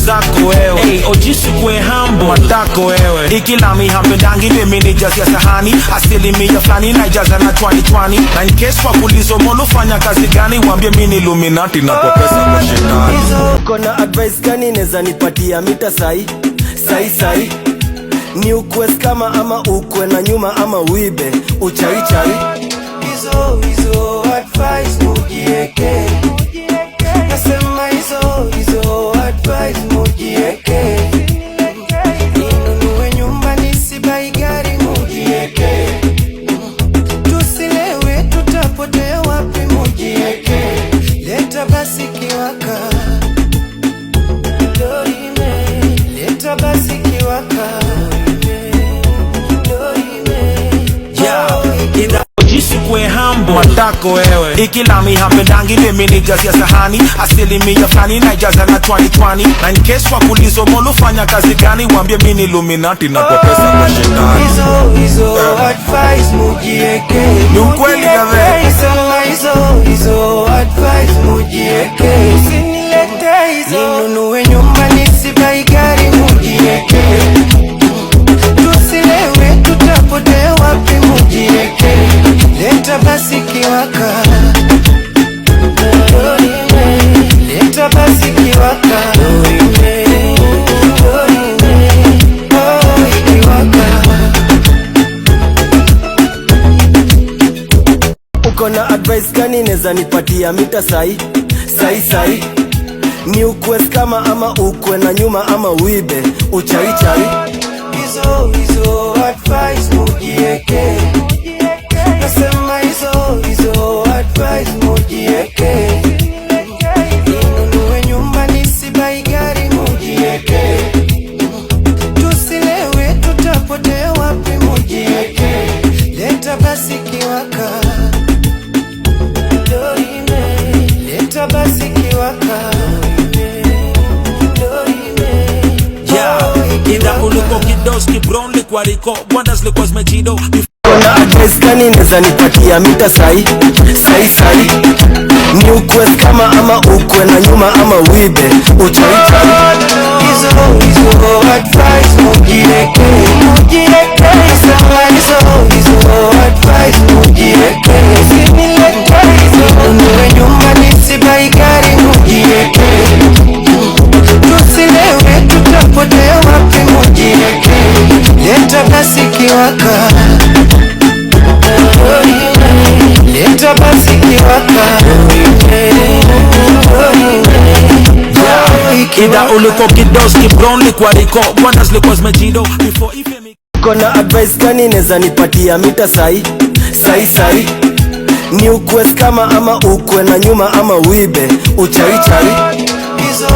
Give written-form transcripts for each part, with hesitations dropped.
zako wewe. Hey, ojisi kwe hambo matako wewe. Ikilami hampendangi mimi ni jazi ya sahani. Asilimia flani na jaza na chwani. Na in case kwa kulizo molo fanya kazi gani, wambie mini Illuminati na kwa pesa kwa shetani. Kona advice gani neza nipatia mita sai? Ni ukwe skama ama ukwe na nyuma ama uibe uchari. Hizo advice mujieke. Nasema hizo advice mujieke. Ninunue nyumba nisibai gari mujieke. Tusilewe tutapotea wapi mujieke. Leta basi kiwaka. Leta basi kiwaka. Ojisi kwe hambo matako wewe. Ikilami hampendangi mimi ni jazi ya sahani. Asilimia flani na jaza na chwani. Na in case kwa kulizo molo fanya kazi gani, wambie mini Illuminati na kwa pesa kwa shetani. Hizo advice mujieke. Ni ukweli gawe. Hizo advice mujieke. Usinilete hizo. Ninunue nyumba nisibai gari mujieke. Tusilewe tutapotea wapi mujieke. Leta basi kiwaka. Leta basi kiwaka. Ukona advice gani neza nipatia mita sai? Ni ukwe skama ama ukwe na nyuma ama uibe uchari. Hizo advice mujieke. Nasema hizo advice mujieke. Ninunue nyumba nisibai gari mujieke. Tusilewe tutapotea wapi mujieke. Leta basi kiwaka. Leta basi kiwaka. Ida uluko kidoski brown likwariko. Wonders likwas mejido. Kona advice gani neza nipatia mita sai? Ni ukwe skama ama ukwe na nyuma ama uibe uchari. Hizo advice mujieke. Nasema hizo advice mujieke. Usinilete hizo. Ninunue nyumba nisibai gari mujieke. Tusilewe tutapotea wapi mujieke. Leta basi kiwaka. Leta basi kiwaka. Ida uliko kidoski brown likwariko. Wonders likwas mejido. Before ife mi Kona advice gani neza nipatia mita sai? Ni ukwe skama ama ukwe na nyuma ama uibe uchari. Hizo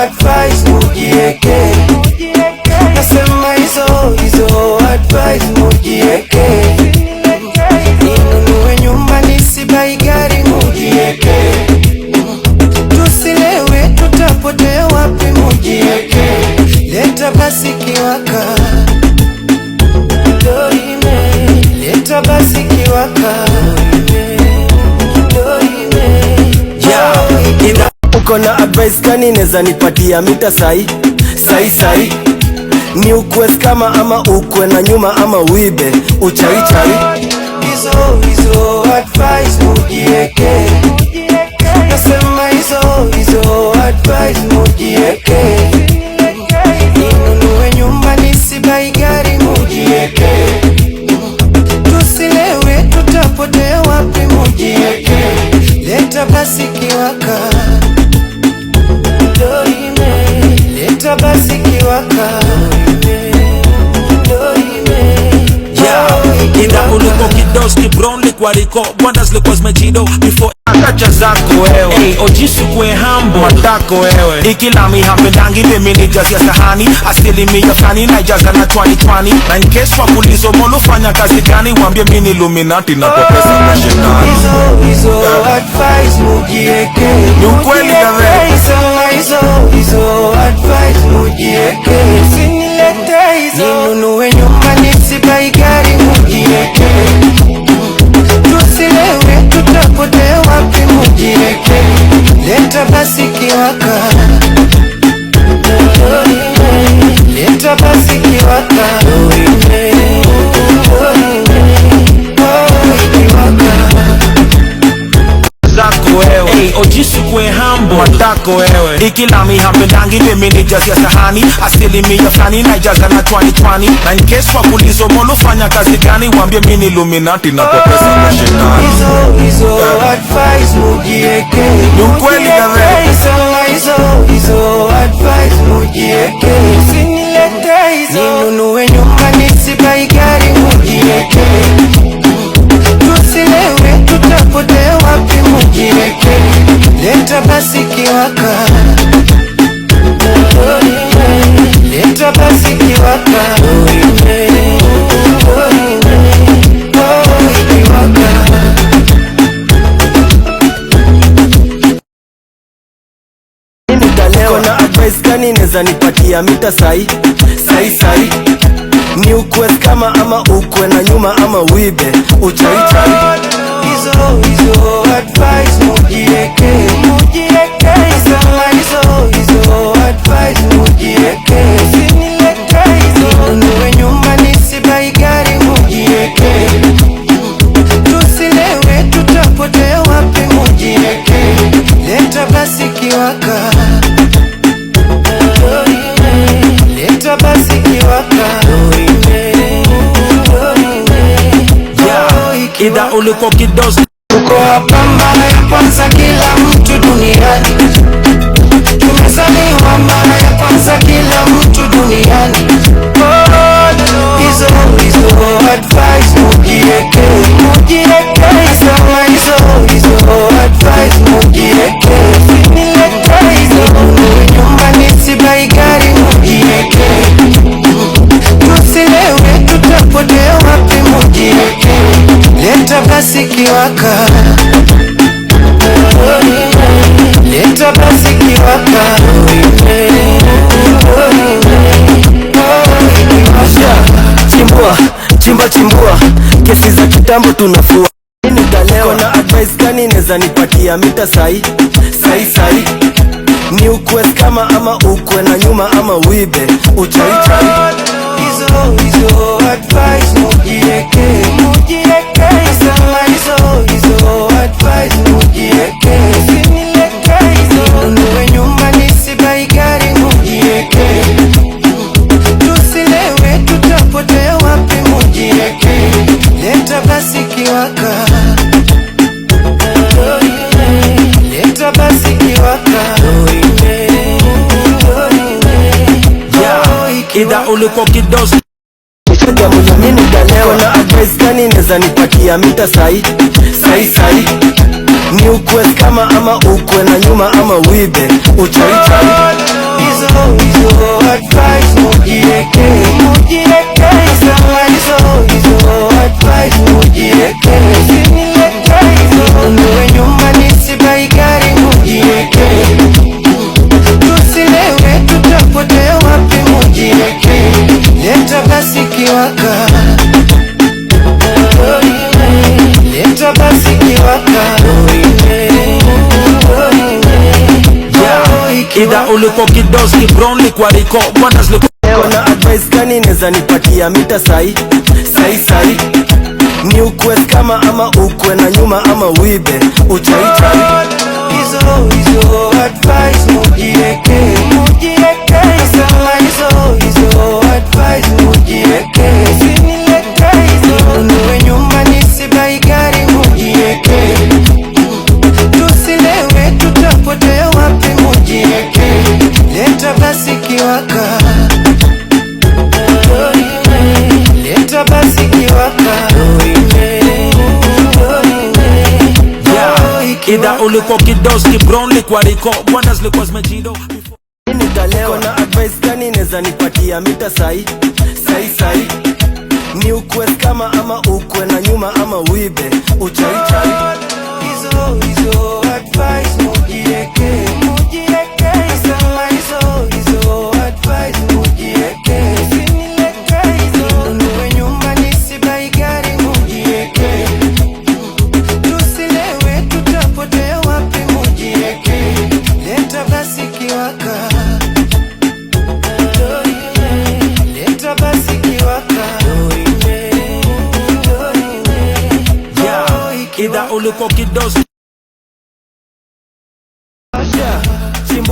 advice mujieke. Nasema hizo advice mujieke. Ninunue nyumba nisibai gari mujieke. Tusilewe tutapotea wapi mujieke. Leta basi kiwaka. Leta basi kiwaka. Ukona advice gani neza nipatia mita sai? Ni ukwe skama ama ukwe na nyuma ama uibe uchari. Hizo advice mujieke. Nasema hizo advice mujieke. Ninunue nyumba nisibai gari mujieke. Tusilewe tutapotea wapi mujieke. Leta basi kiwaka. Leta basi kiwaka. Ida uluko kidoski brown likwariko. Wonders likwas mejido. Before akacha zako wewe. Hey, ojisi kwe hambo matako wewe. Ikilami hampendangi mimi ni jazi ya sahani. Asilimia flani na jaza na chwani. Na in case kwa kulizo molo fanya kazi gani, wambie mini Illuminati na kwa pesa kwa shetani. Hizo advice mujieke. Ni ukweli gawe. Hizo advice mujieke. Usinilete hizo. Ninunue nyumba nisibai gari mujieke. Tusilewe tutapotea wapi mujieke. Leta basi kiwaka. matako wewe. Ikilami hampendangi mimi nijazia sahani, asilimia fulani naijaza na chwani. Na in case wa kulizo molo fanya kazi gani, wambie mini Illuminati na kwa pesa na shetani. Hizo advice mujieke, ni ukweli gawe. Hizo advice mujieke, usinilete hizo. Ninunue nyumba nisibai gari mujieke, tusilewe tutapotea wapi mujieke. Leta basi kiwaka, leta basi kiwaka, Kona advice gani neza nipatia mita sai ni ukwes kama ama ukwe na nyuma ama uibe uchai. Hizo advice mujieke, hizo advice mujieke, usinilete hizo. Nunue nyumba nisibai gari mujieke, tusilewe tutapotea wapi mujieke. Leta basi kiwaka, leta basi kiwaka. Ida uliko kidosi, uko hapa mara ya kwanza kila mtu duniani. Tumezaliwa mara ya kwanza kila mtu duniani. Hizo advice mujieke, hizo advice mujieke, usinilete hizo. Nyumba nisibai gari mujieke, tusilewe tutapotea wapi mujieke. Leta basi kiwaka, leta basi kiwaka. Chimbua kesi za kitambo tunafua. Kona advice gani neza nipatia mita sai ni ukwes kama ama ukwe na nyuma ama uibe uchai. Hizo advice mujieke, hizo advice mujieke, usinilete hizo. Nunue nyumba nisibai gari mujieke, tusilewe tutapotea wapi mujieke. Leta basi kiwaka, leta basi kiwaka. Ida uliko kidosi, Kona advice gani neza nipatia mita sai ni ukwes kama ama ukwe na nyuma ama uibe uchai. Hizo advice mujieke, hizo advice mujieke, usinilete hizo. Nunue nyumba nisibai gari mujieke, tusilewe tutapotea wapi mujieke. Leta basi kiwaka, leta basi kiwaka. Ida uliko kidosi, brown kwa riko, bwandas liko. Kona advice gani neza nipatia mita sai ni ukwes kama ama ukwe na nyuma ama uibe uchai. Hizo advice mujieke, hizo advice mujieke, usinilete hizo. Nunue nyumba nisibai gari mujieke, tusilewe tutapotea wapi mujieke. Leta basi kiwaka, leta basi kiwaka. Ida uliko kidosi, brown kwa riko, bwandas liko zmejido. Kona advice gani neza nipatia mita sai ni ukwes kama ama ukwe na nyuma ama uibe uchai. Hizo advice mujieke, hizo advice mujieke, usinilete hizo. Nunue nyumba nisibai gari mujieke, tusilewe tutapotea wapi mujieke. Leta basi kiwaka, leta basi kiwaka. Ida uliko kidosi.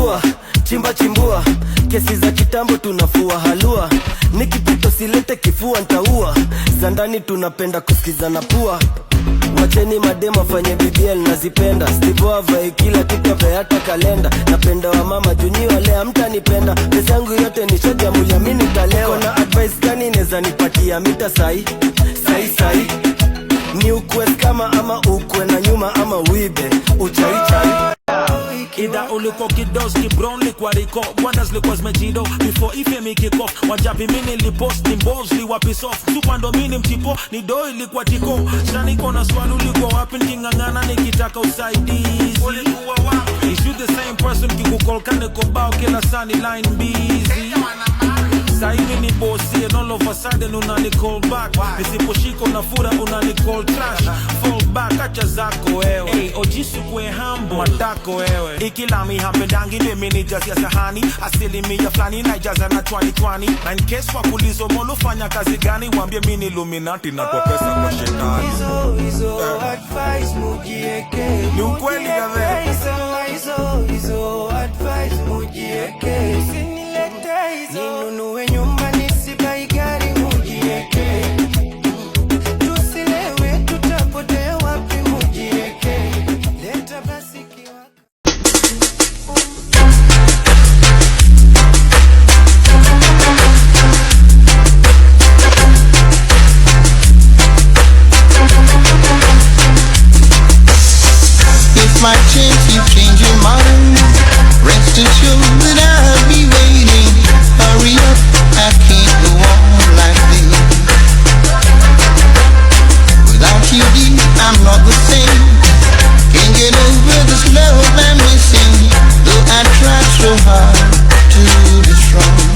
chimbua, chimba chimbua, kesi za kitambo tunafua halua, nikipito silete kifua ntaua, za ndani tunapenda kusikiza na pua. Wacheni madema fanye BBL nazipenda, Steve Vai kila kitu hata kalenda. Napenda wa mama junyi wale hamtanipenda, pesa yangu yote ni shoga ya muliamini talewa. Kona advice gani neza nipatia mita sai ni ukwe kama ama ukwe na nyuma ama uibe uchai. Ida uliko kidoski brown likwa riko Wonders likwa zmejido Before ife mi kick off Wajabi mini lipost Ni balls liwa piss off Supando mini mchipo Ni doi likwa tiko Shani kona swali uliko wapi Nkingangana nikitaka usaidizi Ulikuwa wapi Is you the same person kikukol kane kobao Kila sani line busy Saini ni bossy and all of a sudden unani call back. Nisipo shiko na fura unani call trash. Fall back acha zako wewe. Hey, ojisu kwe hambo matako wewe. Ikilami hampedangi mimi ni jazi ya sahani. Asilimia flani na jaza na 2020. Na in case wakulizo molo fanya kazi gani wambie mini Illuminati na kwa pesa kwa shetani. Hizo advice mujieke. Ni ukweli gawe. Hizo advice mujieke. Usinilete hizo. Ninunue nyumba nisibai gari mujieke. Tusilewe tutapotea wapi mujieke. Leta basi kiwa. If my chance you change your mind, rest assured that I'll be waiting. Hurry up, I can't go on like this. Without you dear, I'm not the same. Can't get over this love I'm missing. Though I try so hard to be strong.